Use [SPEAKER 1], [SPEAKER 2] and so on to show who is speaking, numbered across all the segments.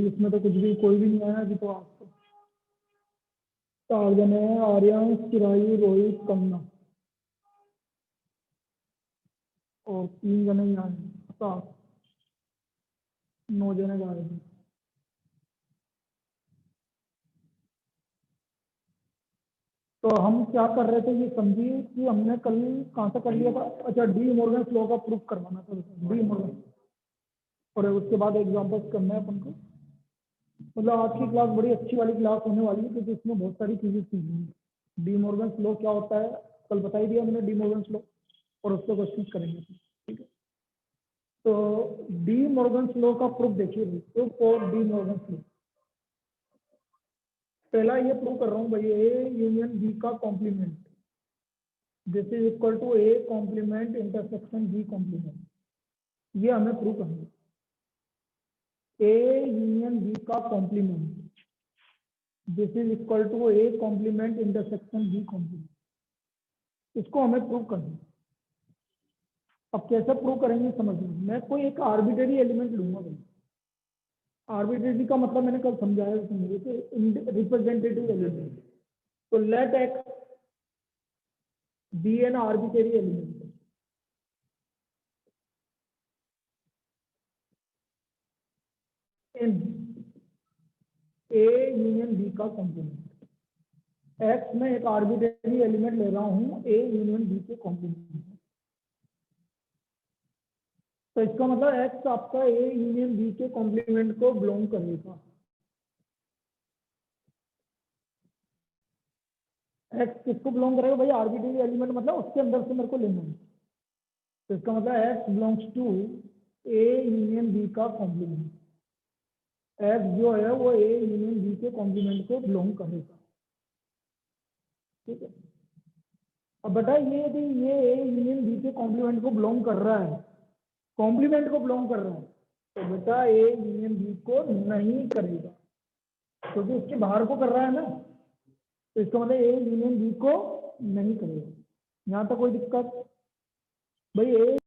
[SPEAKER 1] इसमें तो कुछ भी कोई भी नहीं आया अभी तो। आपको 4 जने हैं, आर्यन, चिरायु, रोहित, कन्ना, और 3 जने ही आए हैं, 7, 9 जने जा रहे हैं। तो हम क्या कर रहे थे ये समझिए कि हमने कल कहाँ से कर लिया था। अच्छा, डी मॉर्गन लॉ का प्रूफ करवाना था, डी मॉर्गन, और उसके बाद एग्जाम्पल्स करना है अपन को। मतलब आज की क्लास बड़ी अच्छी वाली क्लास होने वाली है क्योंकि इसमें बहुत सारी चीजें सीखनी। डी मॉर्गन लॉ क्या होता है कल बता ही दिया मैंने, डी मॉर्गन लॉ, और उससे क्वेश्चन करेंगे। ठीक है, तो डी मॉर्गन लॉ का प्रूफ देखिए, proof for De Morgan law. पहला ये प्रूव कर रहा हूँ भाई, ए यूनियन बी का complement, this is equal to A complement intersection B complement. ये हमें प्रूव करना है। ए यूनियन बी का complement, this is equal to A complement intersection B complement, इसको हमें प्रूव करना है। अब कैसे प्रूव करेंगे समझिए, मैं कोई एक आर्बिट्रेरी एलिमेंट लूंगा भाई। आर्बिट्रेरी का मतलब मैंने कल समझाया समझिए कि रिप्रेजेंटेटिव एलिमेंट। तो let x be an arbitrary element, in A union B का कॉम्प्लीमेंट। एक्स में एक आर्बिट्रेरी एलिमेंट ले रहा हूं ए यूनियन बी के कॉम्प्लीमेंट। तो इसका मतलब एक्स आपका ए यूनियन बी के कॉम्प्लीमेंट को बिलोंग करेगा। एक्स किसको बिलोंग करेगा भाई, आर्बिट्रेरी एलिमेंट, मतलब उसके अंदर से मेरे को लेना है। तो इसका मतलब x belongs to A union B का कॉम्प्लीमेंट। एक्स जो है वो ए यूनियन बी के कॉम्प्लीमेंट को बिलोंग करेगा। ठीक है, अब बेटा ये यदि ये ए यूनियन बी के कॉम्प्लीमेंट को बिलोंग कर रहा है, कॉम्प्लीमेंट को बिलोंग कर रहा है, तो बेटा ए यूनियन बी को नहीं करेगा क्योंकि इसके बाहर को कर रहा है ना। तो इसका मतलब ए यूनियन बी को नहीं करेगा। यहाँ तक कोई दिक्कत भाई? ए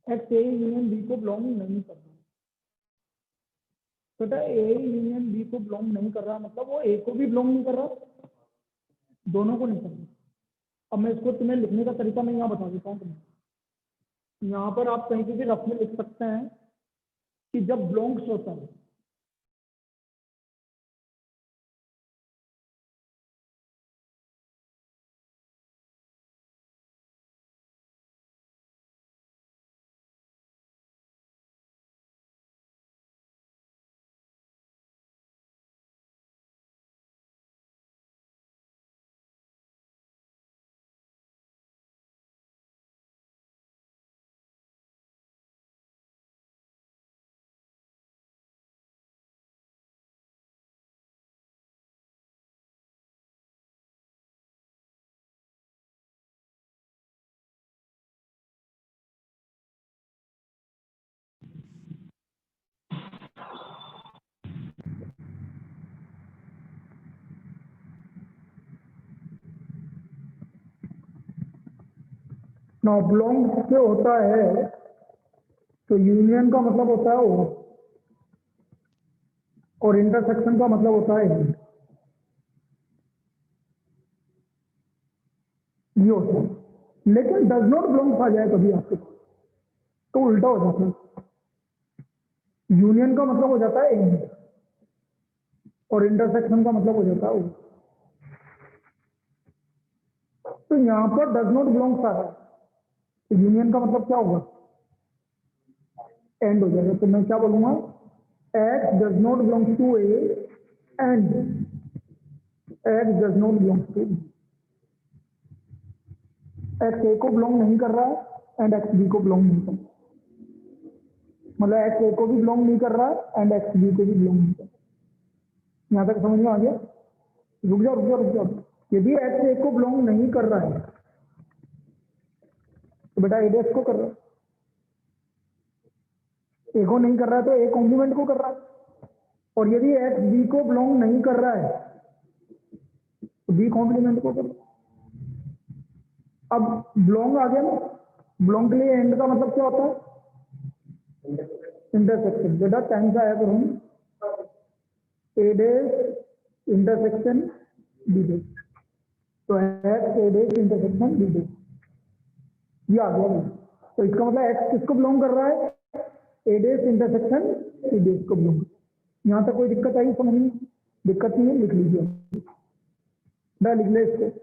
[SPEAKER 1] एक्स ए यूनियन बी को बिलोंग नहीं कर रहा। बेटा ए यूनियन बी को बिलोंग नहीं कर रहा मतलब वो ए को भी बिलोंग नहीं कर रहा, दोनों को नहीं कर रहा। अब मैं इसको तुम्हें लिखने का तरीका मैं यहाँ बता देता हूँ तुम्हें। यहाँ पर आप कहीं भी रफ में लिख सकते हैं कि जब बिलोंग्स होता है ना बिलोंग से होता है तो यूनियन का मतलब होता है और इंटरसेक्शन का मतलब होता है एंड। ये होता है। लेकिन डज नॉट बिलोंग आ जाए कभी आपके तो उल्टा हो जाता है। यूनियन का मतलब हो जाता है एंड और इंटरसेक्शन का मतलब हो जाता है तो यहाँ पर डज नॉट बिलोंग आ रहा है तो यूनियन का मतलब क्या होगा? एंड हो जाएगा। तो मैं क्या बोलूंगा? X does not belong to A and X does not belong to X A को बिलोंग नहीं कर रहा है एंड एक्स बी को बिलोंग नहीं कर रहा। मतलब एक्स ए को भी बिलोंग नहीं कर रहा है एंड एक्स बी को भी बिलोंग नहीं कर रहा। यहाँ तक समझ में आ गया? रुक जाओ रुक जाओ रुक जाओ। यदि एक्स ए को बिलोंग नहीं कर रहा है तो बेटा ए डैश को कर रहा है। ए को नहीं कर रहा है तो ए कॉम्प्लीमेंट को कर रहा है। और यदि एक्स बी को बिलोंग नहीं कर रहा है तो बी कॉम्प्लीमेंट को कर रहा है। अब बिलोंग आ गया ना। बिलोंग के लिए एंड का मतलब क्या होता है? इंटरसेक्शन। बेटा टाइम से आया करूँ ए डैश इंटरसेक्शन बी डैश। तो एक्स ए डैश इंटरसेक्शन बी डैश ये आ गया नहीं। तो इसका मतलब एक्स किसको बिलोंग कर रहा है? ए डैश इंटरसेक्शन सी डैश को बिलोंग। यहाँ तक कोई दिक्कत आई समझ में? दिक्कत नहीं है, लिख लीजिए। मैं लिख ले इसको।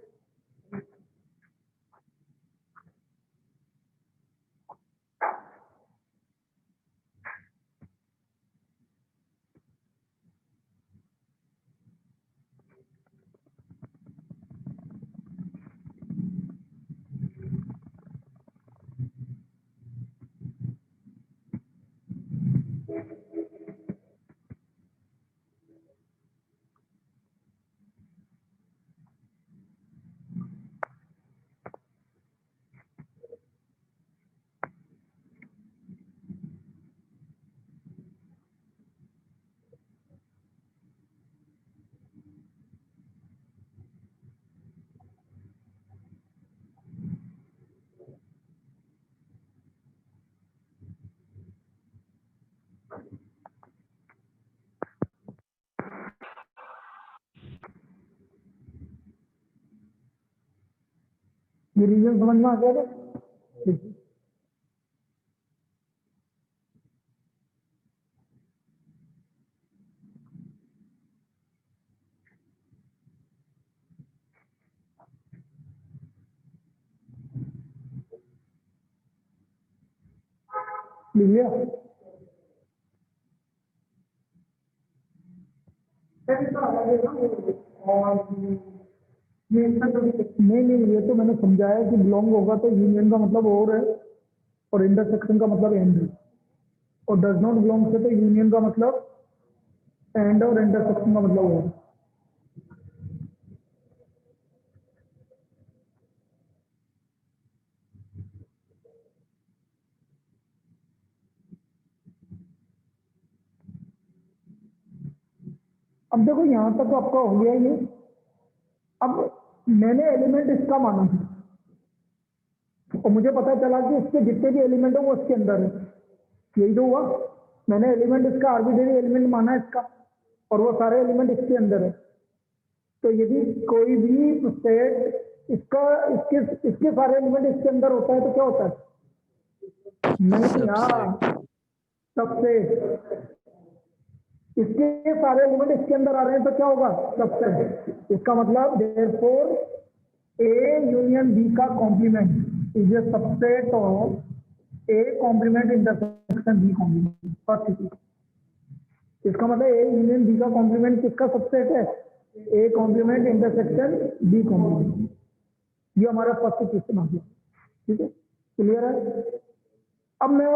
[SPEAKER 1] ये रीजन समझ में आ गया? ठीक है। लिख लिया? नहीं नहीं ये तो मैंने समझाया कि बिलोंग होगा तो यूनियन का मतलब और है और इंटरसेक्शन का मतलब एंड है। और डज नॉट बिलोंग से तो यूनियन का मतलब एंड और इंटरसेक्शन का मतलब और। अब देखो यहाँ तक तो आपका हो गया ये। अब मैंने एलिमेंट इसका माना था और मुझे पता चला कि इसके जितने भी एलिमेंट है वो इसके अंदर है। यही तो हुआ। मैंने एलिमेंट इसका आर्बिट्रेरी एलिमेंट माना इसका और वो सारे एलिमेंट इसके अंदर है। तो यदि कोई भी सेट इसका इसके इसके सारे एलिमेंट इसके अंदर होता है तो क्या होता है? नहीं हाँ सबसेट। इसके सारे एलिमेंट इसके अंदर आ रहे हैं तो क्या होगा? सबसेट। इसका मतलब देयरफॉर ए यूनियन बी का complement is a subset of A complement intersection B complement. First चीज इसका मतलब ए यूनियन बी का कॉम्प्लीमेंट किसका सबसेट है? A complement intersection B complement. ये हमारा फर्स्ट क्वेश्चन आ गया। ठीक है क्लियर है? अब मैं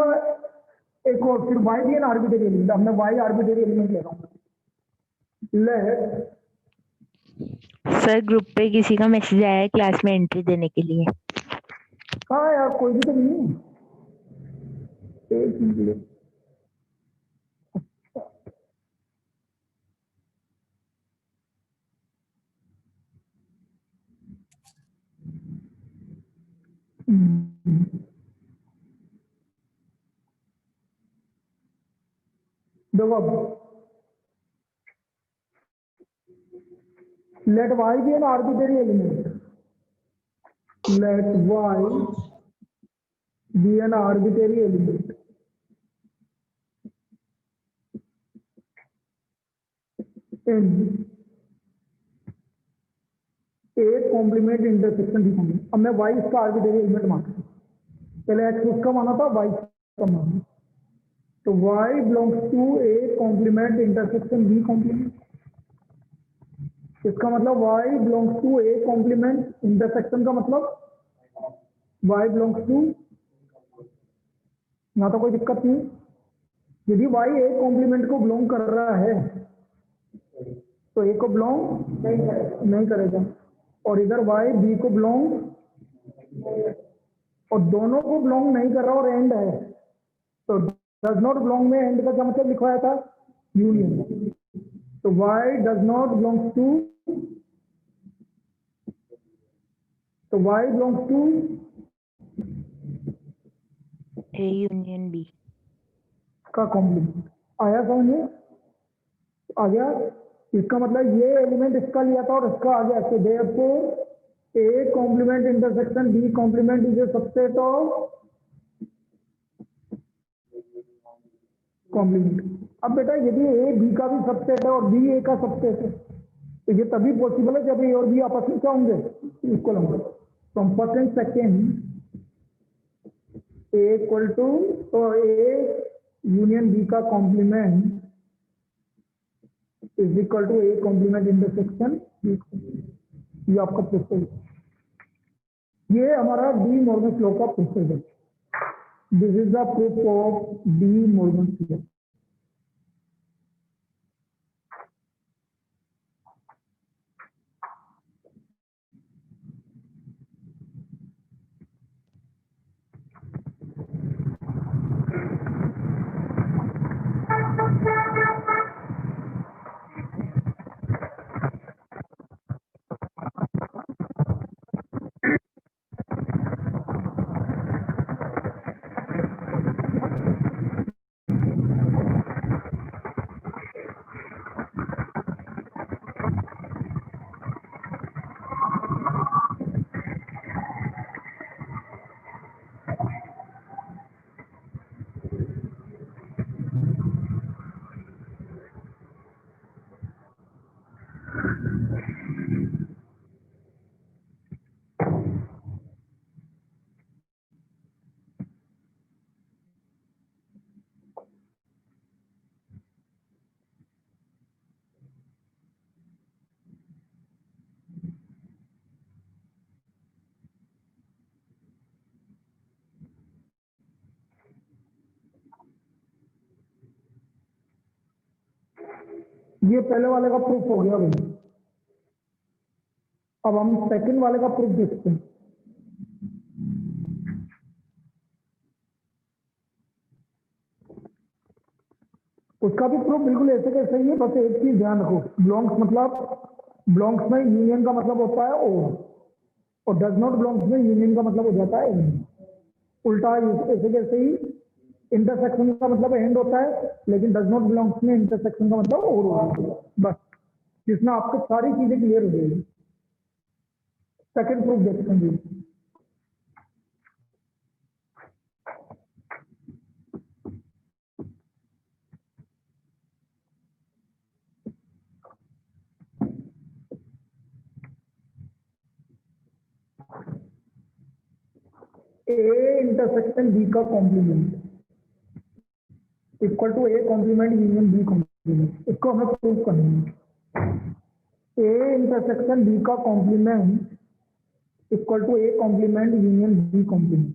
[SPEAKER 1] एक और फिर वाई भी एन आर्बिट्रेरी एलिमेंट। अब मैं वाई आर्बिट्रेरी एलिमेंट ले रहा हूँ। लेट
[SPEAKER 2] सर ग्रुप पे किसी का मैसेज आया है क्लास में एंट्री देने के लिए।
[SPEAKER 1] हाँ यार कोई भी तो नहीं है। एक मिनट। देखो अब let y be an arbitrary element. Let y be an arbitrary element. In A complement intersection B complement. अब मैं y इसका आर्बिट्रेरी एलिमेंट मानता हूँ. पहले x उसका माना था, y इसका माना. तो y belongs to A complement intersection B complement. इसका मतलब y belongs to A complement intersection का मतलब y belongs to, यहाँ तो कोई दिक्कत नहीं. यदि y A कॉम्प्लीमेंट को बिलोंग कर रहा है तो A को बिलोंग नहीं करेगा, और इधर y B को बिलोंग, और दोनों को बिलोंग नहीं कर रहा और एंड है, तो डज नॉट बिलोंग में एंड का क्या मतलब लिखवाया था? यूनियन. तो y does not belongs to, तो y belongs to
[SPEAKER 2] A union B.
[SPEAKER 1] का कॉम्प्लीमेंट. आया समझ में? आ गया. इसका मतलब ये एलिमेंट इसका लिया था और इसका आ गया. तो therefore A complement intersection B complement is a subset of complement. अब बेटा यदि A B का भी सबसेट है और B A का सबसेट है तो ये तभी पॉसिबल है जब A और B आपस में क्या होंगे? इक्वल होंगे. From first and second A equal to, तो A यूनियन B का complement is equal to A complement intersection B. ये आपका प्रोसेस है. ये हमारा डी मॉर्गन लॉ का प्रोसेस है. This is the proof of De Morgan law. ये पहले वाले का प्रूफ हो गया भाई. अब हम सेकंड वाले का प्रूफ देखते हैं. उसका भी प्रूफ बिल्कुल ऐसे कैसे ही है. बस एक चीज ध्यान रखो, बिलोंग्स मतलब, बिलोंग्स में यूनियन का मतलब होता है और डज नॉट बिलोंग्स में यूनियन का मतलब हो जाता है एंड. उल्टा ऐसे कैसे ही इंटरसेक्शन का मतलब एंड होता है, लेकिन डज नॉट बिलोंग्स में इंटरसेक्शन का मतलब और होता है. बस जिसमें आपको सारी चीजें क्लियर हो जाएगी. सेकंड प्रूफ देखते हैं. ए इंटरसेक्शन बी का complement equal to A complement union B complement. इसको हमें प्रूव करना है. ए इंटरसेक्शन बी का complement equal to A complement union B complement.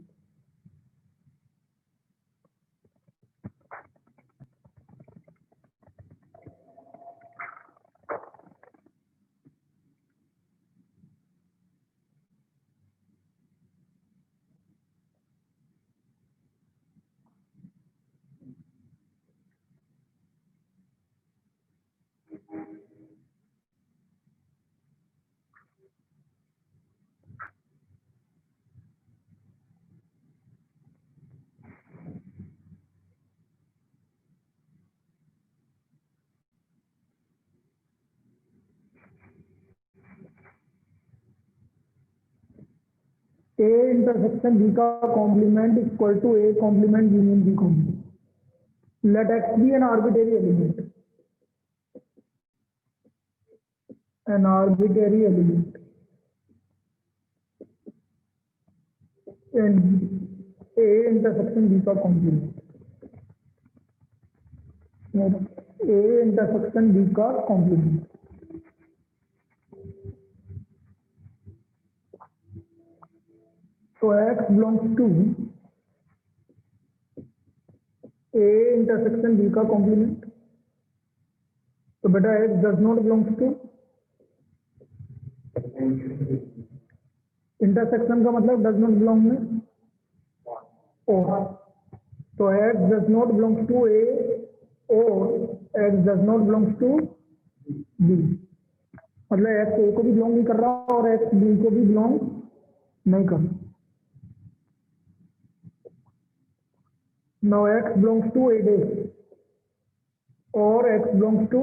[SPEAKER 1] A intersection B का complement equal to A complement union B complement. Let X be an arbitrary element. An arbitrary element. And A intersection B का complement. A intersection B का complement. So X belongs to A intersection B का complement. तो बेटा X does not belongs to intersection का मतलब does not belong में or. तो X does not belongs to A or X does not belongs to B. मतलब X A को भी belong नहीं कर रहा और X B को भी belong नहीं कर रहा. Now X belongs to A dash or X belongs to,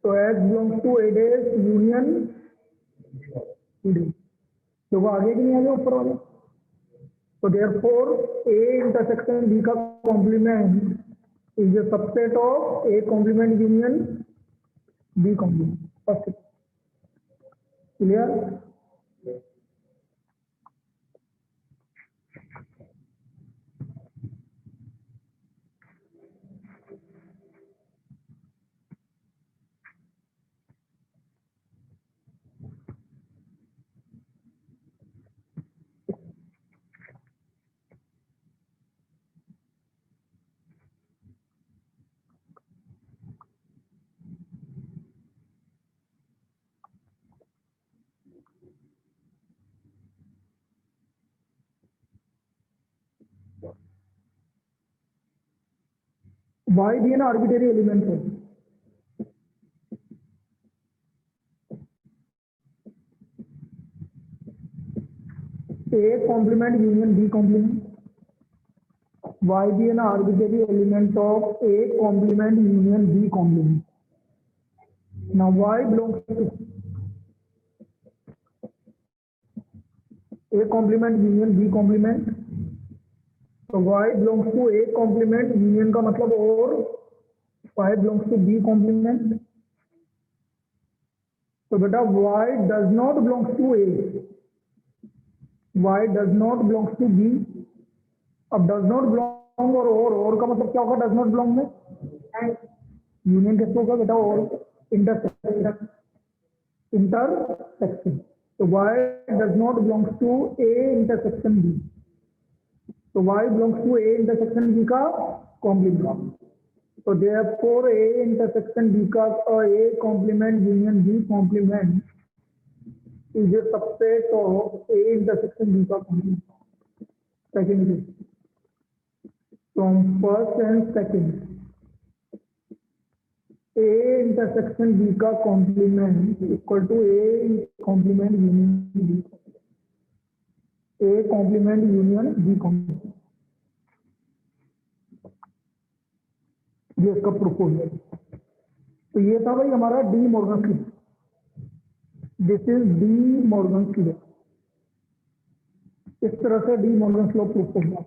[SPEAKER 1] so X belongs to A dash union B dash. तो वो आगे भी नहीं आगे ऊपर वाले. So therefore A intersection B का complement is a subset of A complement union B complement. First. Clear? Y भी an arbitrary element है. A complement union B complement. Y be an arbitrary element of A complement union B complement. Now Y belongs to A complement union B complement. So Y belongs to A complement union का मतलब और Y belongs to B complement. तो बेटा Y does not belongs to A. Y does not belongs to B. अब does not belong और का मतलब क्या होगा does not belong में यूनियन किसको होगा बेटा और intersection. So Y does not belongs to A intersection B. So Y belongs to A intersection B का complement. So therefore A intersection B का A complement union B complement is a subset of A intersection B का complement. Second, from first and second. A intersection B का complement equal to A complement union B. A complement union B complement. ये इसका proof हो गया. तो ये था भाई हमारा De Morgan law. This is D Morgan law. इस तरह से डी मॉर्गन लॉ प्रूफ हो गया.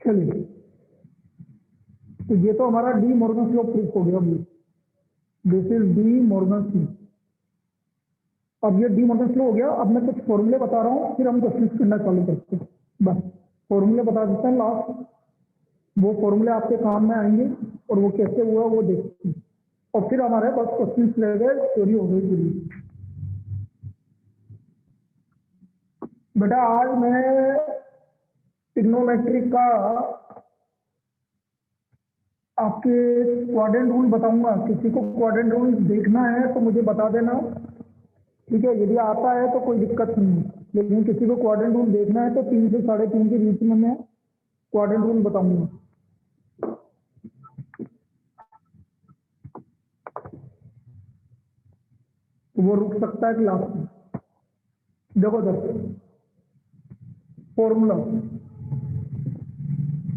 [SPEAKER 1] चलिए, तो ये तो हमारा डी मॉर्गन लॉ प्रूफ हो गया। This is De Morgan. अब ये डी मॉर्गन लॉ हो गया। अब मैं कुछ फॉर्मूले बता रहा हूँ, फिर हम क्वेश्चन करना चालू करते हैं। बस फॉर्मूले बता देते हैं लास्ट, वो फॉर्मूले आपके काम में आएंगे और वो कैसे हुआ वो देखते हैं, और फिर हमारे पास क्वेश्चन रह गए, चोरी हो गई पूरी। बेटा आज मैं ट्रिग्नोमेट्री का आपके क्वाड्रेंट रूल बताऊंगा। किसी को क्वाड्रेंट रूल देखना है तो मुझे बता देना, ठीक है। यदि आता है तो कोई दिक्कत नहीं है, लेकिन किसी को क्वाड्रेंट रूल देखना है तो 3 से 3.5 के बीच में मैं क्वाड्रेंट रूल बताऊंगा। तो वो रुक सकता है क्लास में। देखो दोस्तों, फॉर्मूला,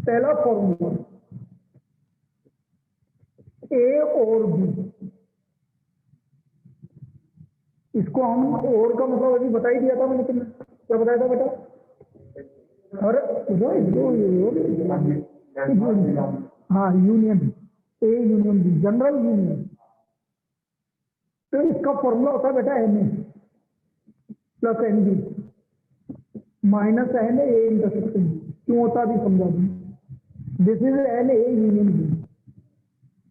[SPEAKER 1] पहला फॉर्मूला ए और बी, इसको हम और का मतलब अभी बता ही दिया था मैंने। तुमने क्या बताया था बेटा? अरे हाँ, union A union B, general union. तो इसका फॉर्मूला होता है बेटा n A plus n B minus n A intersection B. क्यों होता है अभी समझा दूँ। This is n A union B,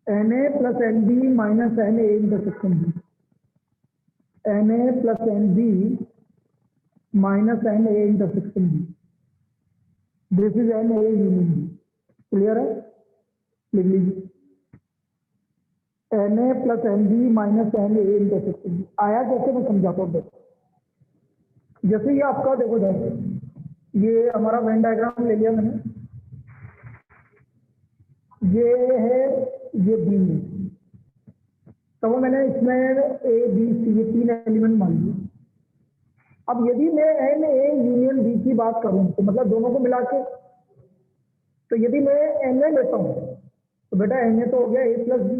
[SPEAKER 1] n A plus n B minus n A intersection B, n A plus n B minus n A intersection B. This is n A union B. Clear है? लिख लीजिए, n A plus n B minus n A intersection B. आया कैसे, मैं समझाता हूँ। जैसे ये आपका देखो जैसे ये हमारा वेन डायग्राम ले लिया मैंने, ये है, ये बी है, तो वो मैंने इसमें ए बी सी ये 3 एलिमेंट मान लिए। अब यदि मैं एन ए यूनियन बी की बात करूं तो मतलब दोनों को मिला के, तो यदि मैं एन ए लेता हूं तो बेटा एन ए तो हो गया ए प्लस बी।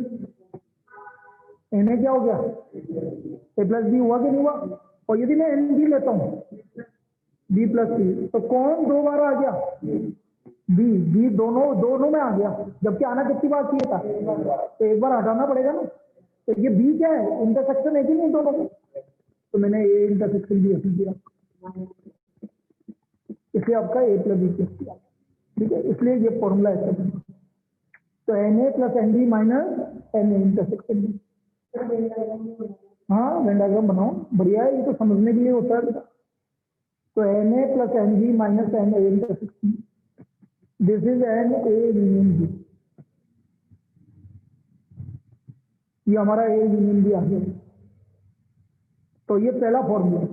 [SPEAKER 1] एन ए क्या हो गया? ए प्लस बी हुआ कि नहीं हुआ? और यदि मैं एन बी लेता हूं बी प्लस सी, तो कौन 2 बार आ गया? बी। बी दोनों में आ गया, जबकि आना कितनी बार चाहिए था? तो एक बार हटाना पड़ेगा ना। तो ये बी क्या है? इंटरसेक्शन है कि नहीं दोनों में? तो मैंने ए इंटरसेक्शन भी हटा दिया, इसलिए आपका A plus B plus C. ठीक है, इसलिए ये फॉर्मूला ऐसा बना। तो n A plus n B minus n A intersection B. हाँ, वेन डायग्राम बनाओ, बढ़िया है, ये तो समझने के लिए होता है बेटा। तो n A plus n B minus n A intersection, this is n A union B. ये हमारा ए यूनियन बी आ गया। तो ये पहला formula.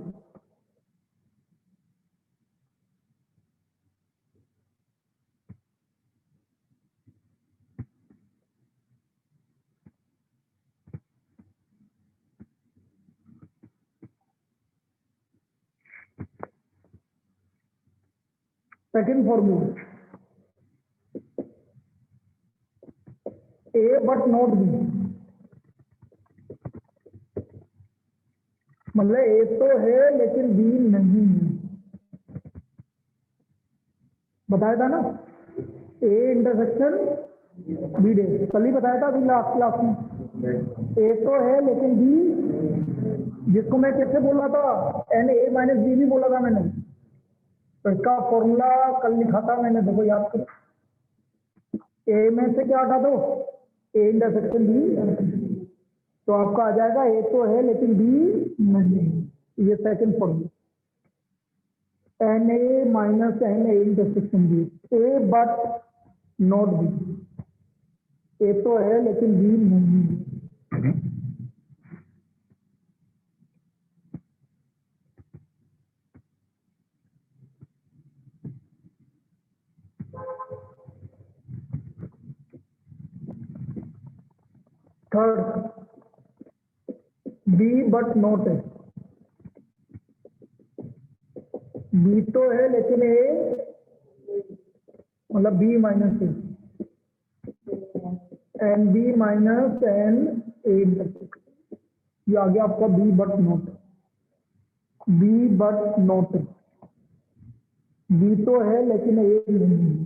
[SPEAKER 1] Second formula, A but not B, मतलब ए तो है लेकिन बी नहीं है। बताया था ना, ए इंटरसेक्शन बी डे, कल ही बताया था अभी लास्ट क्लास में। ए तो है लेकिन बी, जिसको मैं कैसे बोल रहा था, एन ए माइनस बी भी बोला था मैंने। तो इसका फॉर्मूला कल लिखा था मैंने, देखो याद करो, ए में से क्या हटा दो, ए इंटरसेक्शन बी, तो आपका आ जाएगा ए तो है लेकिन बी नहीं है। ये second formula, n A minus n A intersection B, A but not B, A तो है लेकिन बी नहीं है। थर्ड, बी बट नॉट है, बी तो है लेकिन ए, मतलब B minus A, n B minus n A, ये आ गया आपका B but not, B but not, B तो है लेकिन ए नहीं है।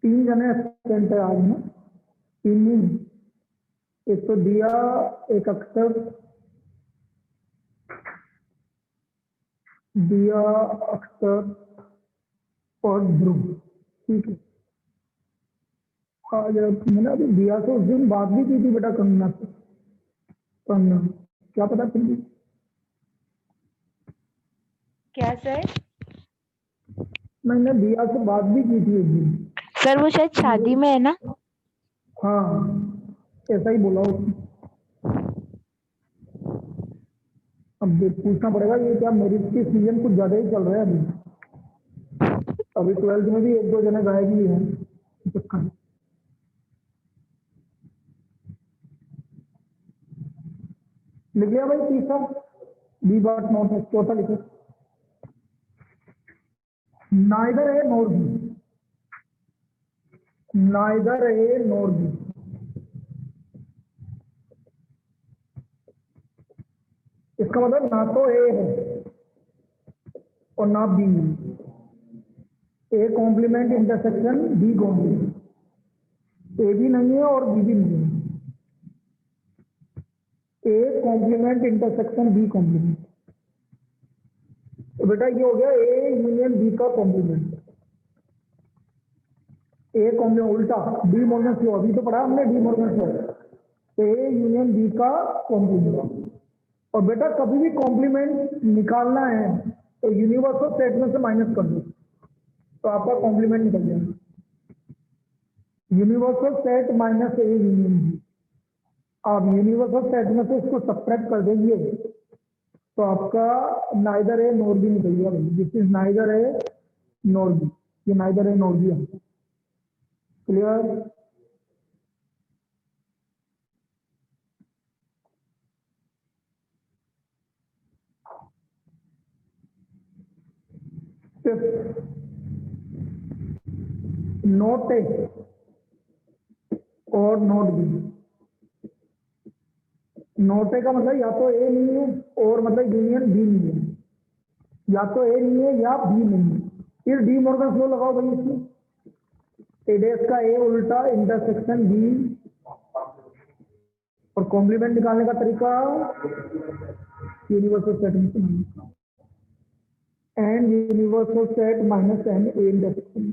[SPEAKER 1] तीन जने एस्पिरेंट है आज में, तीन नहीं, एक तो दिया, एक अक्षर, दिया, अक्षर और ध्रुव, ठीक है। आज मैंने अभी दिया से उस दिन बात भी की थी बेटा कंगना से, कंगना क्या पता फिर भी,
[SPEAKER 2] क्या सर?
[SPEAKER 1] मैंने दिया से बात भी की थी एक दिन।
[SPEAKER 2] सर वो शायद शादी में है ना?
[SPEAKER 1] हाँ ऐसा ही बोला उसने। अब पूछना पड़ेगा, ये क्या मेरिट के सीजन कुछ ज्यादा ही चल रहा है अभी 12th में भी एक दो जने गायब ही हैं चक्कर। लिख लिया भाई तीसरा, बी बट नॉट है। चौथा लिखो, neither A nor be, neither A nor be, इसका मतलब ना तो ए है और ना बी है, A complement intersection B complement, A भी नहीं है और बी भी नहीं है, A complement intersection B complement. तो बेटा ये हो गया ए यूनियन बी का कॉम्प्लीमेंट, ए कॉम्प्लीमेंट उल्टा, डी मॉर्गन लॉ अभी तो पढ़ा हमने, De Morgan law, A union B का कॉम्प्लीमेंट। और बेटा कभी भी कॉम्प्लीमेंट निकालना है तो यूनिवर्सल सेट में से माइनस कर दो तो आपका कॉम्प्लीमेंट निकल जाएगा, universal set minus A union B. आप यूनिवर्सल सेट में से इसको सब्ट्रैक्ट कर देंगे तो आपका नाइदर ए नॉर बी निकल गया, this is neither A nor be, ये नाइदर ए नॉर बी है। क्लियर? नोट ए और नोट बी, नोट ए का मतलब या तो ए नहीं है और मतलब यूनियन बी नहीं है, या तो ए नहीं है या बी नहीं है, फिर डी मॉर्गन लॉ लगाओ भाई इसमें, ए डेस का ए उल्टा इंटरसेक्शन बी, और कॉम्प्लीमेंट निकालने का तरीका यूनिवर्सल सेट में से minus and universal set minus and A intersection.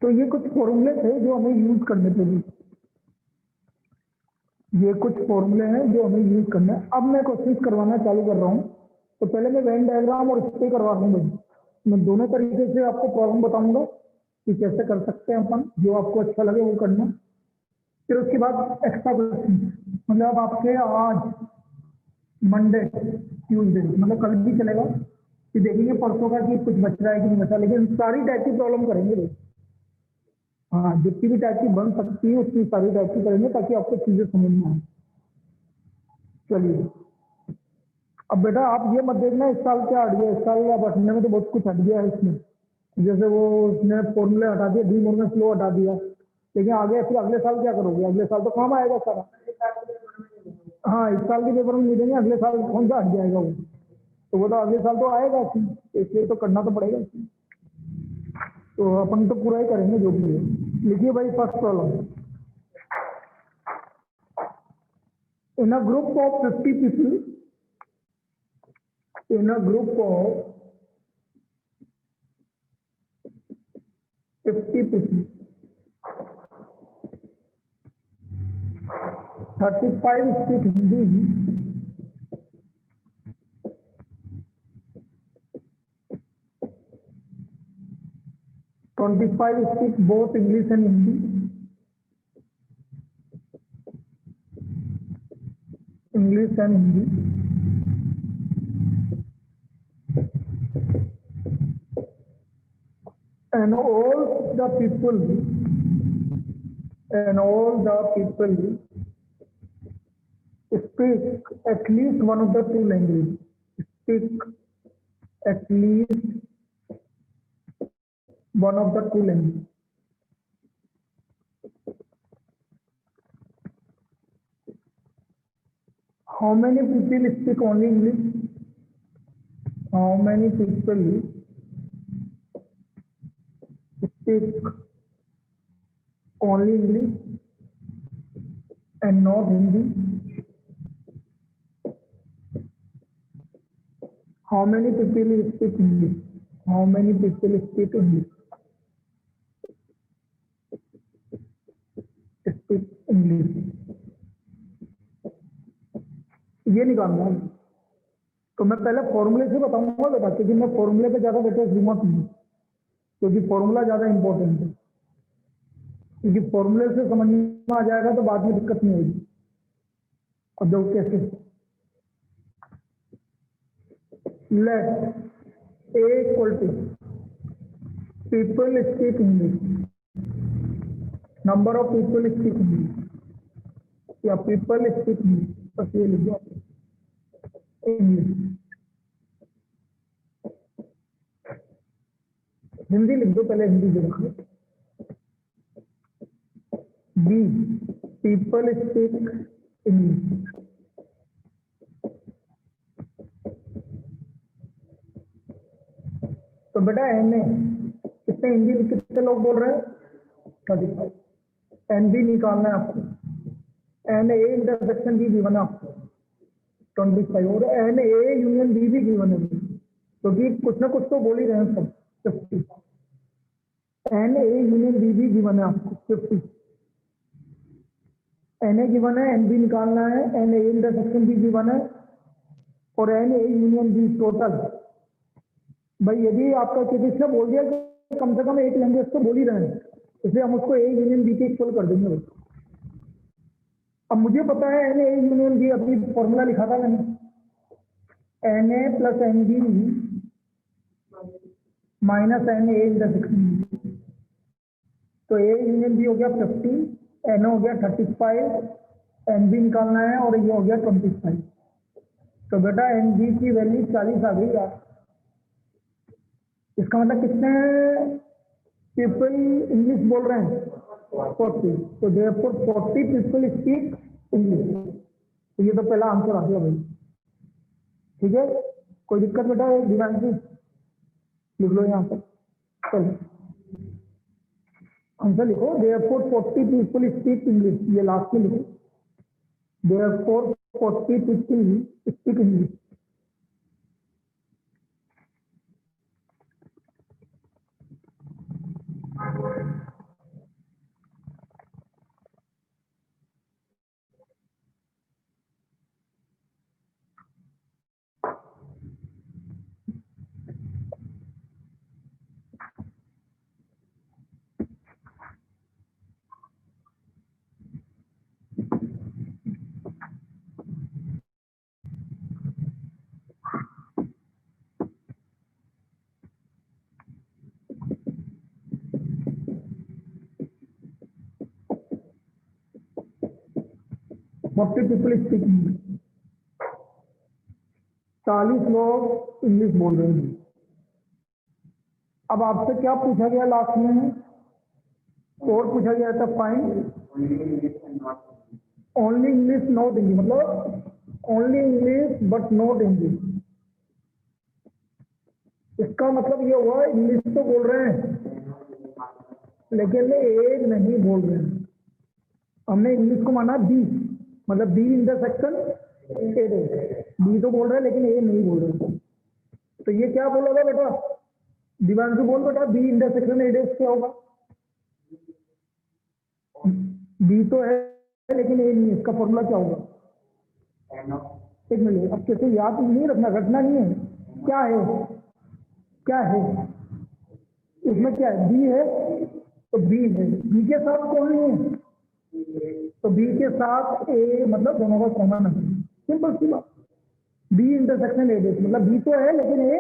[SPEAKER 1] तो ये कुछ फॉर्मूले थे जो हमें यूज करने थे, ये कुछ फॉर्मूले हैं जो हमें यूज करना है। अब मैं क्वेश्चंस करवाना चालू कर रहा हूँ, तो पहले मैं वेन डायग्राम और इससे करवा दूंगा, मैं दोनों तरीके से आपको प्रॉब्लम बताऊंगा कि कैसे कर सकते हैं अपन, जो आपको अच्छा लगे वो करना। फिर उसके बाद एक्स्ट्रा क्वेश्चन, मतलब आपके आज मंडे ट्यूसडे मतलब कल भी चलेगा, कि देखेंगे परसों का कि कुछ बच रहा है कि नहीं बचा, लेकिन सारी टाइप की प्रॉब्लम करेंगे भाई। हाँ, जितनी भी टाइप की बन सकती है उतनी सारी टाइप की करेंगे ताकि आपको चीजें समझ में आए। चलिए, अब बेटा आप ये मत देखना इस साल क्या हट गया, इस साल अब हटने में तो बहुत कुछ हट गया है इसमें। जैसे वो उसने फॉर्मूले हटा दिए, डी मॉर्गन फ्लो हटा दिया, लेकिन आगे फिर अगले साल क्या करोगे? अगले साल तो काम आएगा सारा। हाँ, इस साल के पेपर में नहीं देंगे, अगले साल कौन सा हट जाएगा वो? तो वो तो अगले साल तो आएगा इसमें, इसलिए तो करना तो पड़ेगा इसमें। तो अपन तो पूरा ही करेंगे जो भी है। लिखिए भाई first problem. In a group of 50 people, in a group of 50 people, 35 speak Hindi, 25 speak both English and Hindi, English and Hindi, and all the people, and all the people speak at least one of the two languages. Speak at least one of the two languages. How many people speak only English? How many people speak only English and not Hindi? How many people speak English? How many people speak English? Speak English. ये निकालना है। तो मैं पहले फॉर्मूले से बताऊंगा बेटा, क्योंकि मैं फॉर्मूले पे ज्यादा बेटा दूंगा तुम्हें, क्योंकि फॉर्मूला ज्यादा इंपॉर्टेंट है। क्योंकि फॉर्मूले से समझ में आ जाएगा तो बाद में दिक्कत नहीं होगी। अब देखो कैसे। Let A equal to people speak English, number of people speak English, या पीपल स्पीक इंग्लिश, बस ये लिख दो इंग्लिश। हिंदी लिख दो पहले, हिंदी जगह। Be people speak English. तो बेटा एन ए कितने हिंदी कितने लोग बोल रहे हैं? 35। एन बी निकालना है आपको। N A intersection B given है आपको 25, और एन ए यूनियन बी भी गिवन है, क्योंकि कुछ ना कुछ तो बोल ही रहे हैं सब। 50 एन ए यूनियन बी भी गिवन है आपको 50। एन ए गिवन है, एन बी निकालना है, n A intersection B given है, और n A union B total. भाई यदि आपका किसी ने बोल दिया कि कम से कम एक लैंग्वेज तो बोल ही रहे हैं, इसलिए हम उसको ए यूनियन बी के इक्वल कर देंगे भाई। अब मुझे पता है एन ए यूनियन बी, अभी फॉर्मूला लिखा था मैंने, n A plus n B minus n A intersection. तो ए यूनियन बी हो गया 50, एन हो गया 35, एन बी निकालना है, और ये हो गया 25। तो बेटा एन बी की वैल्यू 40 आ गई यार। इसका मतलब कितने पीपल इंग्लिश बोल रहे हैं? 40। तो देयरफॉर 40 पीपल स्पीक इंग्लिश। तो ये तो पहला आंसर आ गया भाई। ठीक है, कोई दिक्कत बेटा? दिमाग से लिख लो यहाँ पर। चलो आंसर लिखो, देयरफॉर 40 पीपल स्पीक इंग्लिश, ये लास्ट में लिखो। Therefore 40 people speak English. 40 people speak English, 40 लोग इंग्लिश बोल रहे हैं। अब आपसे क्या पूछा गया लास्ट में, और पूछा गया था find only English not Hindi, मतलब only English but not Hindi. इसका मतलब ये हुआ इंग्लिश तो बोल रहे हैं लेकिन ए नहीं बोल रहे हैं। हमने इंग्लिश को माना बी, मतलब बी इंटरसेक्शन ए, बी तो बोल रहे हैं लेकिन ए नहीं बोल रहे। तो ये क्या बोलोगे बेटा, दिवांशु बोल बेटा, बी इंटरसेक्शन ए क्या होगा? बी तो है लेकिन ए नहीं, इसका फॉर्मूला क्या होगा? एक मिनट, अब कैसे याद नहीं रखना, घटना नहीं है, क्या है, क्या है इसमें, क्या है? बी है तो बी है, बी के साथ कौन नहीं है तो बी के साथ ए, मतलब दोनों का कॉमन है, सिंपल सी बात। बी इंटरसेक्शन ए डेस, मतलब बी तो है लेकिन ए,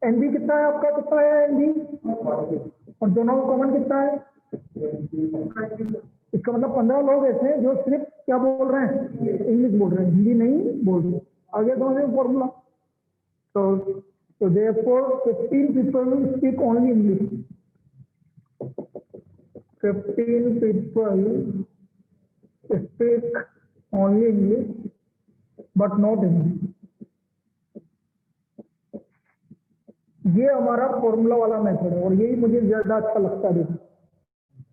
[SPEAKER 1] एन बी कितना है आपका, कितना है एन बी, और दोनों का कॉमन कितना है? इसका मतलब 15 लोग ऐसे हैं जो सिर्फ क्या बोल रहे हैं, इंग्लिश बोल रहे हैं, हिंदी नहीं बोल रहे। आगे समझे फॉर्मूला? तो therefore 15 people speak only English, 15 people speak only English but not Hindi। ये हमारा फॉर्मूला वाला मेथड है और यही मुझे ज्यादा अच्छा लगता है।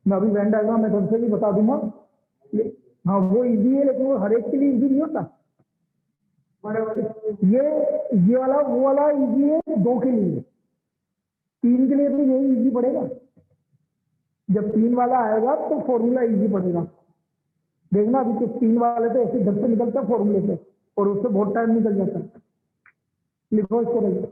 [SPEAKER 1] मैं अभी वेन डायग्राम मेथड से भी बता दूंगा। हाँ वो इजी है लेकिन वो हर एक के लिए इजी नहीं होता। ये वाला वो वाला इजी है 2 के लिए, 3 के लिए भी यही इजी पड़ेगा। जब 3 वाला आएगा तो फॉर्मूला इजी पड़ेगा। देखना अभी तो 3 वाले तो ऐसे झट से निकलता है फॉर्मूले से और उससे बहुत टाइम निकल जाता है। लिखो इसको भाई।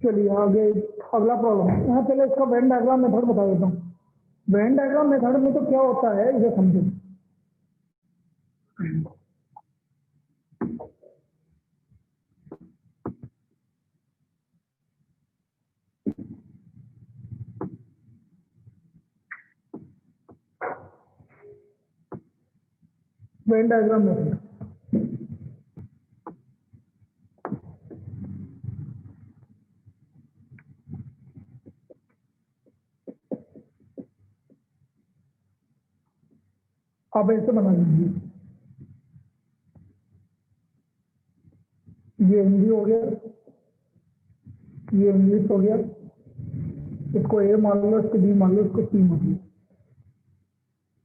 [SPEAKER 1] चलिए आगे अगला प्रॉब्लम। यहाँ पहले इसका वेन डायग्राम मेथड बता देता हूँ। वेन डायग्राम मेथड में तो क्या होता है इसे समझो। वेन डायग्राम मेथड आप ऐसे बना लीजिए। ये हिंदी हो गया, ये इंग्लिश हो गया, इसको ए मान लो, इसको बी मान लो, इसको सी मान लो।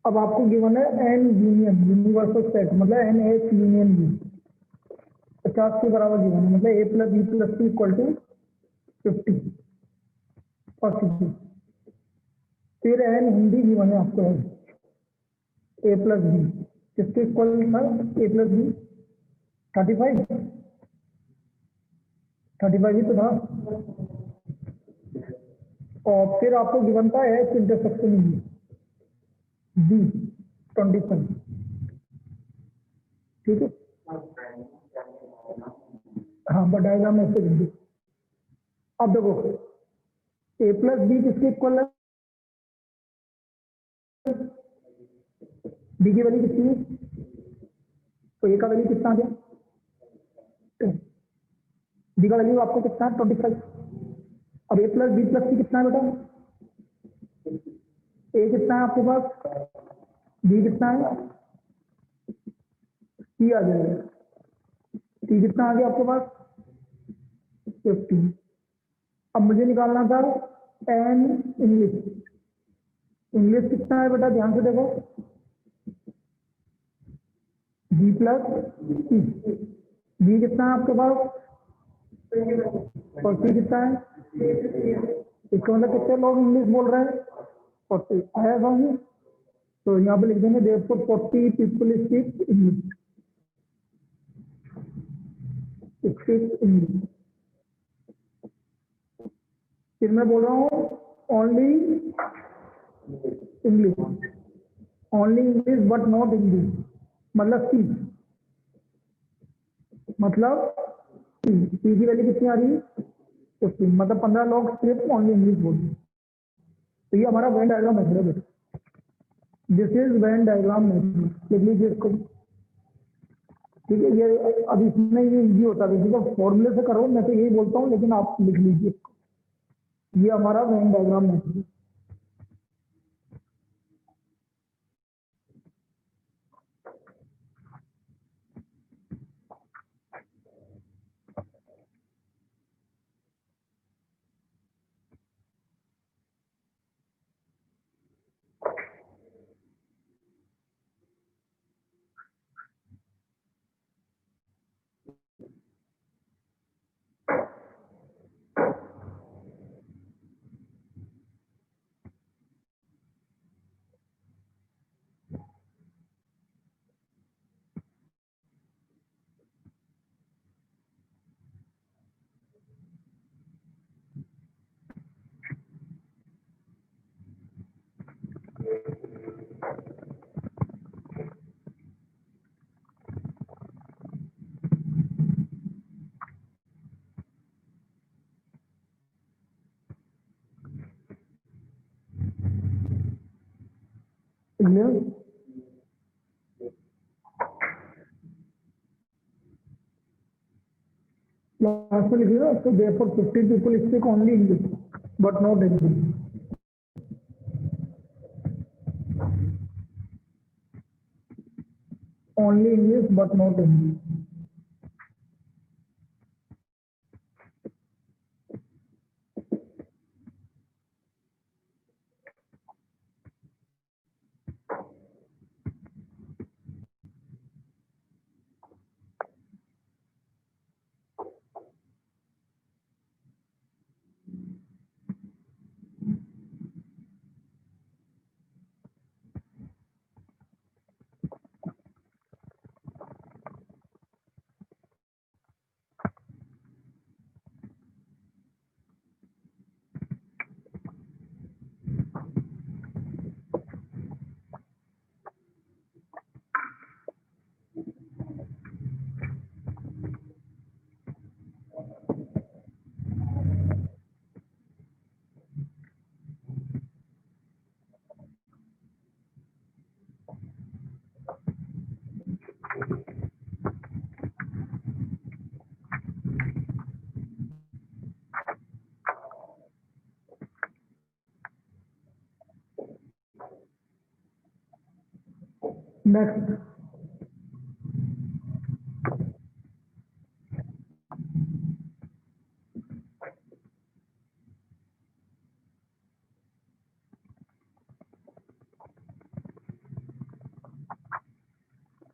[SPEAKER 1] अब आपको गिवन है एन यूनियन यूनिवर्सल सेट, मतलब एन एच यूनियन बी 50 के बराबर गिवन है, मतलब A plus B plus C equal to 50 और 60। फिर एन हिंदी गिवन है आपको है ए प्लस बी, किसके इक्वल था ए प्लस बी 35 ही तो था। और फिर आपको गिवन था एच इंटरसेक्शन बी 25, ठीक है। हाँ बट डायग्राम में से अब देखो ए प्लस बी किसके इक्वल है? बी की वैल्यू कितनी है? तो ए का वैल्यू कितना आ गया? बी का वैल्यू आपको कितना है? 25। अब ए प्लस बी प्लस सी कितना है बेटा? ए कितना है आपके पास? बी कितना है? सी आ जाएगा। सी कितना आ गया आपके पास? 50। अब मुझे निकालना था एन इंग्लिश। इंग्लिश कितना है बेटा? ध्यान से देखो, बी प्लस सी। बी कितना है आपके पास और सी कितना है? इसका मतलब कितने लोग इंग्लिश बोल रहे हैं? 40 आया समझ? तो यहाँ पे लिख देंगे therefore 40 people speak English. English. फिर मैं बोल रहा हूँ only English, only English but not English, मतलब सी, मतलब सी की वैल्यू कितनी आ रही है? 15। मतलब 15 लोग सिर्फ ओनली इंग्लिश बोलते हैं। तो ये हमारा वेन डायग्राम मेथड है बेटा। This is Venn diagram method. लिख लीजिए इसको, ठीक है? ये अब इसमें ये इजी होता है, जब फॉर्मूले से करो मैं तो यही बोलता हूँ, लेकिन आप लिख लीजिए इसको। ये हमारा वेन डायग्राम मेथड है। क्लियर? क्लास में लिखिएगा तो therefore 50 people speak only English but not English. Only English but not English. Next,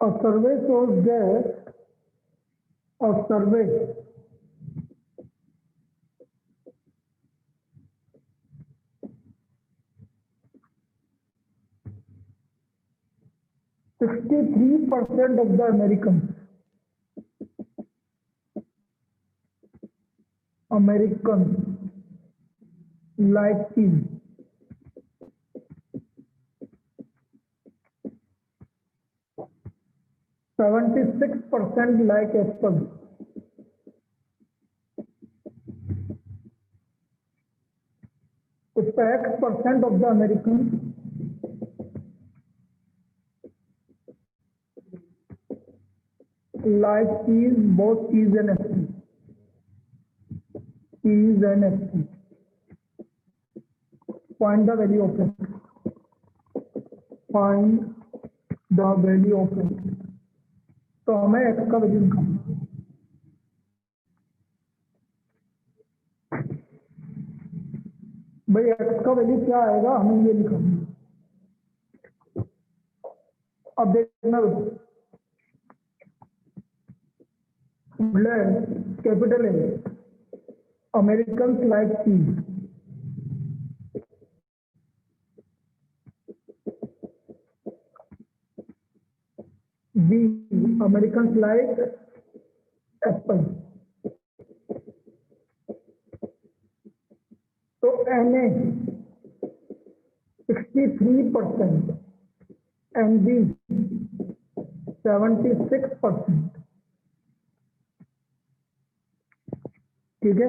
[SPEAKER 1] a survey shows that a survey 63% of the Americans like cheese. 76% like apples. तो X% of the Americans like cheese, both cheese and FT. Cheese and FT. Find the value of it. Find the value of it. तो हमें X का value निकालना है। भाई X का value क्या आएगा, हमें ये निकालना है। अब देखना कैपिटल है अमेरिकन लाइक चीज, बी अमेरिकन लाइक एप्पल। तो NA 63% NB 76%। ठीक है।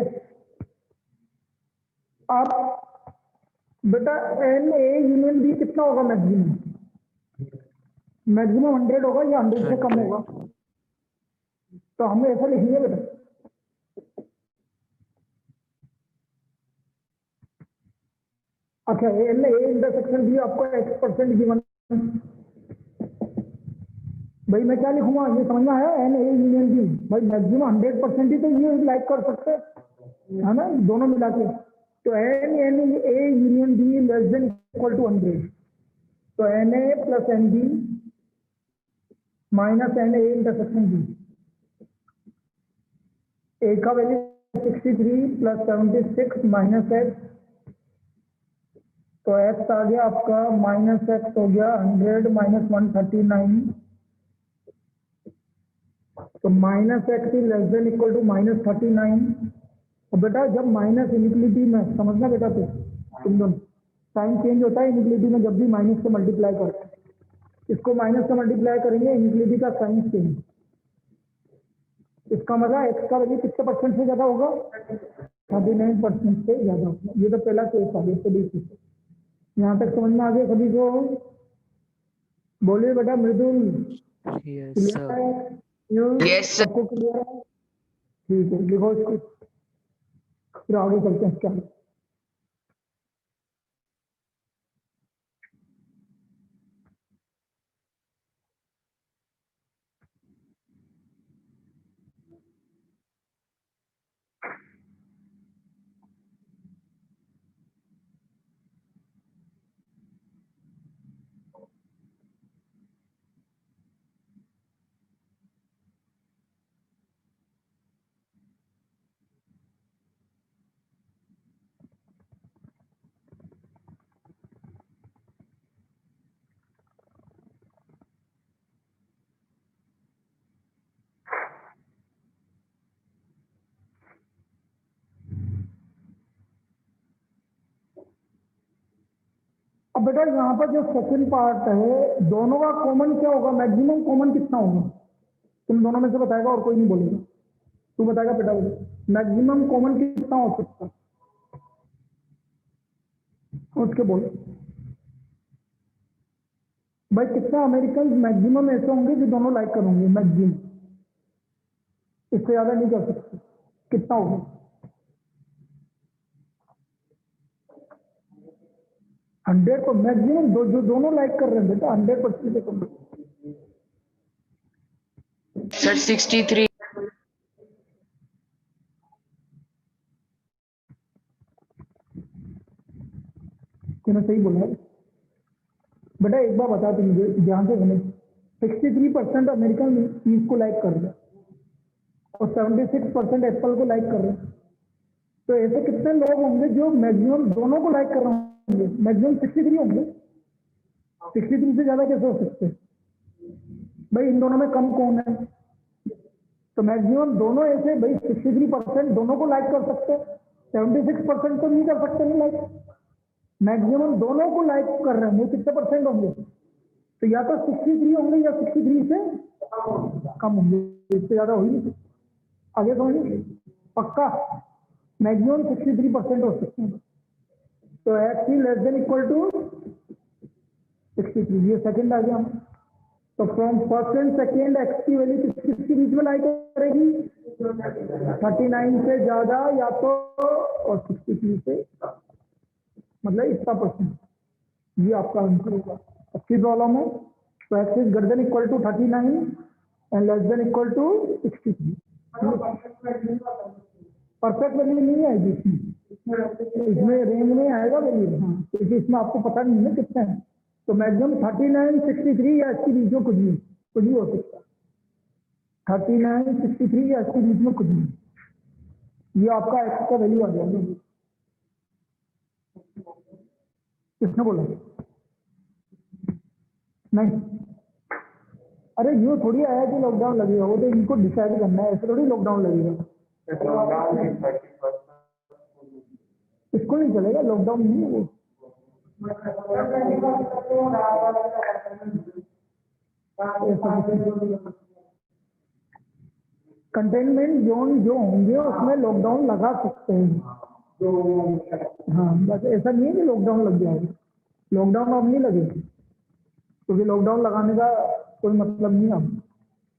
[SPEAKER 1] अब बेटा NA यूनियन B कितना होगा मैक्सिमम? मैक्सिमम 100 होगा या 100 से कम होगा? तो हमें ऐसा लिखेंगे बेटा, अच्छा NA इंटरसेक्शन B आपको X% गिवन। भाई मैं क्या लिखूंगा, ये समझ में आया? NA यूनियन B, भाई मैक्सिमम 100% ही तो ये लाइक कर सकते है ना, दोनों मिला के। तो NA union B less than equal to 100। तो NA plus NB minus NA intersection B। A का वैल्यू 63 प्लस 76 माइनस X, तो X आ गया आपका माइनस X हो गया 100 माइनस 139। तो minus X less than equal to minus 39। और बेटा जब माइनस इनिक्वलिटी में, समझना बेटा तुम दोनों, साइन चेंज होता है इनिक्वलिटी में जब भी माइनस से मल्टीप्लाई करते हैं। इसको माइनस से मल्टीप्लाई करेंगे, इनिक्वलिटी का साइन चेंज। इसका मतलब X का वैल्यू कितने परसेंट से ज्यादा होगा? 39% से ज्यादा होगा। ये तो पहला केस आ गया। यहाँ तक समझ में आ गया सभी को? बोलिए बेटा मृदुल।
[SPEAKER 3] Yes sir.
[SPEAKER 1] यस सबको क्लियर है? ठीक है, लिखो इसको, फिर आगे चलते हैं क्या। अब बेटा यहाँ पर जो सेकंड पार्ट है, दोनों का कॉमन क्या होगा? मैक्सिमम कॉमन कितना होगा? तुम दोनों में से बताएगा और कोई नहीं बोलेगा। तू बताएगा बेटा, मैक्सिमम कॉमन कितना हो सकता है? उसके बोलो भाई, कितना अमेरिकन मैक्सिमम ऐसे होंगे जो दोनों लाइक करेंगे? मैक्सिमम, इससे ज्यादा नहीं कर सकते। कितना होगा? 100 को मैक्सिमम जो दोनों लाइक कर रहे हैं बेटा, 100% से कम।
[SPEAKER 3] सर 63।
[SPEAKER 1] तूने सही बोला है बेटा। एक बार बता तू मुझे ध्यान से समझ, 63% अमेरिकन चीज को लाइक कर रहे हैं और 76% एप्पल को लाइक कर रहे हैं। तो ऐसे कितने लोग होंगे जो मैक्सिमम दोनों को लाइक कर रहे होंगे? मैक्सिमम 63 होंगे। 63 से ज्यादा कैसे हो सकते हैं भाई? इन दोनों में कम कौन है? तो मैक्सिमम दोनों ऐसे भाई 63% दोनों को लाइक कर सकते हैं, 76% तो नहीं कर सकते नहीं लाइक। मैक्सिमम दोनों को लाइक कर रहे हैं, वो कितने परसेंट होंगे? तो या तो 63 होंगे या 63 से कम होंगे, इससे ज्यादा हो ही नहीं। आगे समझिए, पक्का मैक्सिमम 63% हो सकते हैं। तो तो x less than equal to 63, ये सेकंड आ गया। तो from first and second x की वैल्यू किसके बीच में लाई करेगी, 39 से ज्यादा या तो और 63 से, मतलब इतना परसेंट, ये आपका आंसर होगा। अच्छी प्रॉब्लम है। तो x is greater than equal to 39 and less than equal to 63। Perfect value नहीं आएगी इसमें रेंज में आएगा वैल्यू, हाँ, क्योंकि इसमें आपको पता नहीं है कितना है। तो मैक्सिमम 39, 63 या इसके बीच में कुछ भी हो सकता है। 39, 63 या इसके बीच में कुछ भी, ये आपका एक्स का वैल्यू आ जाएगा। किसने बोला? नहीं, अरे ये थोड़ी आया कि लॉकडाउन लगेगा, वो तो इनको डिसाइड करना है, ऐसे थोड़ी लॉकडाउन लगेगा। इसको नहीं चलेगा, लॉकडाउन नहीं है वो। कंटेनमेंट जोन जो होंगे उसमें लॉकडाउन लगा सकते हैं, हाँ, बस ऐसा नहीं है कि लॉकडाउन लग जाएगा। लॉकडाउन अब नहीं लगेगा, क्योंकि लॉकडाउन लगाने का कोई मतलब नहीं।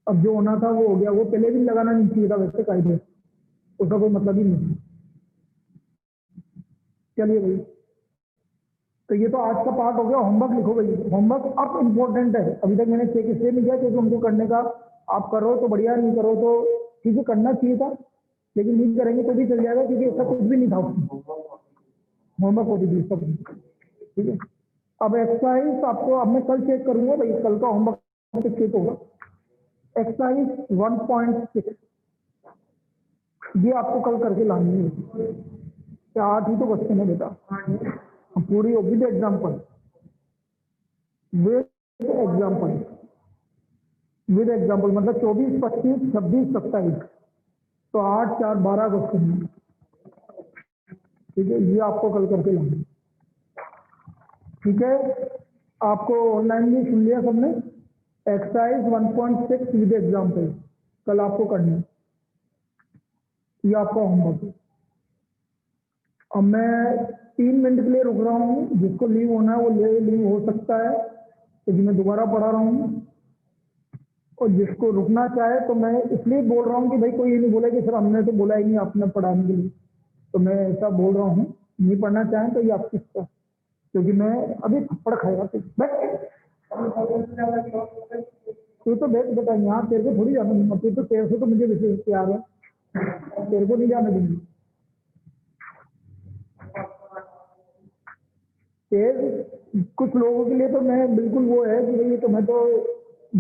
[SPEAKER 1] अब जो होना था वो हो गया, वो पहले भी लगाना नहीं चाहिए था वैसे कायदे, उसका कोई मतलब ही नहीं। चलिए भाई, तो ये तो आज का पार्ट हो गया। होमवर्क लिखो भाई, होमवर्क अब इम्पोर्टेंट है। अभी तक मैंने चेक इसलिए नहीं किया क्योंकि उनको करने का, आप करो तो बढ़िया, नहीं करो तो ठीक है, करना चाहिए था, लेकिन नहीं करेंगे तो भी चल जाएगा, क्योंकि ऐसा कुछ भी नहीं था उसमें। होमवर्क होती थी सब, ठीक है। अब एक्सरसाइज आपको, अब मैं कल चेक करूंगा भाई, कल का होमवर्क चेक होगा। एक्सरसाइज 1.6 ये आपको कल करके लानी है। 8 ही तो क्वेश्चन है बेटा, पूरी विद एग्जाम्पल, विद एग्जाम्पल मतलब 24, 25, 26, 27, तो 8, 4, 12 क्वेश्चन है, ठीक है। ये आपको कल करके लाना, ठीक है। आपको ऑनलाइन भी सुन लिया सबने। एक्सरसाइज 1.6 विद एग्जाम्पल कल आपको करना है, ये आपका होमवर्क है। अब मैं 3 मिनट के लिए रुक रहा हूँ, जिसको लीव होना है वो लीव हो सकता है, क्योंकि मैं दोबारा पढ़ा रहा हूँ। और जिसको रुकना चाहे तो मैं इसलिए बोल रहा हूँ कि भाई कोई ये नहीं बोला कि सर हमने तो बोला ही नहीं आपने पढ़ाने के लिए, तो मैं ऐसा बोल रहा हूँ। नहीं पढ़ना चाहें तो ये आपकी इच्छा, क्योंकि मैं अभी थप्पड़ खाएगा तू तो बैठ बेटा, यहाँ तेरे को थोड़ी जाना दूंगा, तू तो तेरे से तो मुझे विशेष प्यार है, तेरे को नहीं जाने दूंगी। कुछ लोगों के लिए तो मैं बिल्कुल वो है कि भाई तुम्हें तो